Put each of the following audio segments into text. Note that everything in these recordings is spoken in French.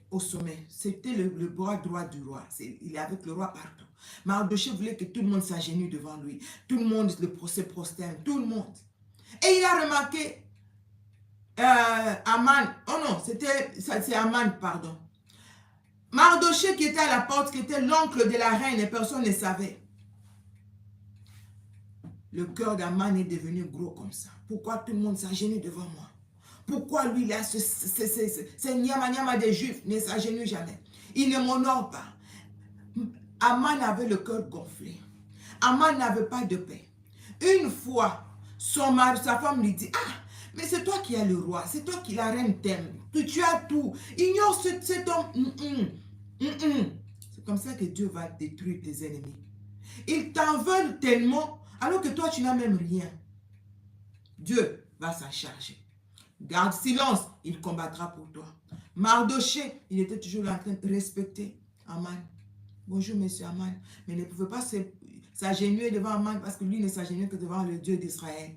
au sommet. C'était le bras droit du roi. Il est avec le roi partout. Mardochée voulait que tout le monde s'agenouille devant lui. Tout le monde se prosterne. Tout le monde. Et il a remarqué Aman. Oh non, c'est Aman, pardon. Mardochée qui était à la porte, qui était l'oncle de la reine, et personne ne savait. Le cœur d'Aman est devenu gros comme ça. Pourquoi tout le monde s'agenouille devant moi? Pourquoi lui, là, ce nyama des Juifs ne s'agenouille jamais? Il ne m'honore pas. Aman avait le cœur gonflé. Aman n'avait pas de paix. Une fois, sa femme lui dit, ah, mais c'est toi qui as le roi, c'est toi qui la reine t'aime, tu as tout. Ignore cet homme. C'est comme ça que Dieu va détruire tes ennemis. Ils t'en veulent tellement, alors que toi, tu n'as même rien. Dieu va s'en charger. Garde silence, il combattra pour toi. Mardochée, il était toujours en train de respecter Aman. Bonjour, monsieur Aman. Mais il ne pouvait pas s'agenouiller devant Aman parce que lui ne s'agenouillait que devant le Dieu d'Israël.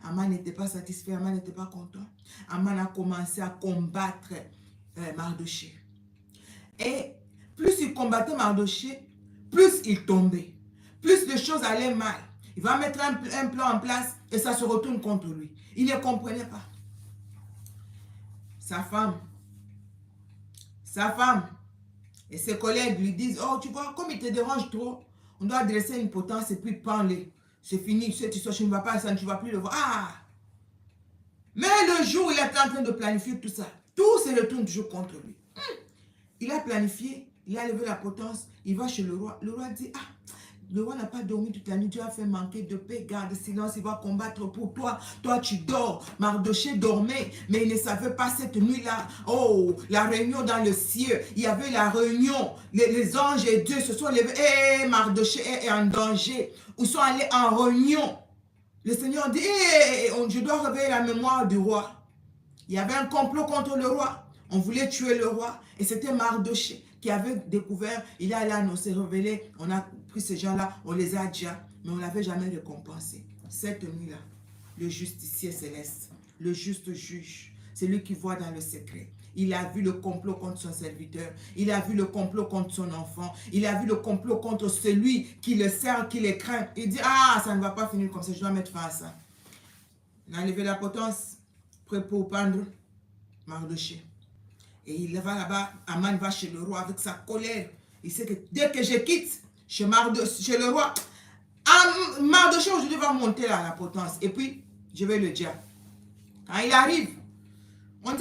Aman n'était pas satisfait, Aman n'était pas content. Aman a commencé à combattre Mardochée. Et plus il combattait Mardochée, plus il tombait. Plus les choses allaient mal. Il va mettre un plan en place et ça se retourne contre lui. Il ne comprenait pas. Sa femme et ses collègues lui disent, oh, tu vois, comme il te dérange trop, on doit dresser une potence et puis prendre-le. C'est fini, tu sais, tu ne vas pas, ça, tu ne vas plus le voir. Ah! Mais le jour où il était en train de planifier tout ça, tout se retourne toujours contre lui. Il a planifié, il a levé la potence, il va chez le roi. Le roi dit, ah, le roi n'a pas dormi toute la nuit, Dieu a fait manquer de paix, garde silence, il va combattre pour toi. Toi, tu dors. Mardochée dormait, mais il ne savait pas cette nuit-là. Oh, la réunion dans le ciel, il y avait la réunion. Les anges et Dieu se sont levés. Et Mardochée est en danger. Ils sont allés en réunion. Le Seigneur dit, je dois réveiller la mémoire du roi. Il y avait un complot contre le roi. On voulait tuer le roi. Et c'était Mardochée qui avait découvert. Il allé annoncer, révélé. On a pris ces gens-là, on les a déjà, mais on ne l'avait jamais récompensé. Cette nuit-là, le justicier céleste, le juste juge, c'est lui qui voit dans le secret. Il a vu le complot contre son serviteur. Il a vu le complot contre son enfant. Il a vu le complot contre celui qui le sert, qui le craint. Il dit, ah, ça ne va pas finir comme ça, je dois mettre fin à ça. Il a levé la potence, prêt pour pendre Mardochée. Et il va là-bas, Aman va chez le roi avec sa colère. Il sait que dès que je quitte chez le roi, Mardochée aujourd'hui va monter là, la potence. Et puis, je vais le dire. Quand il arrive,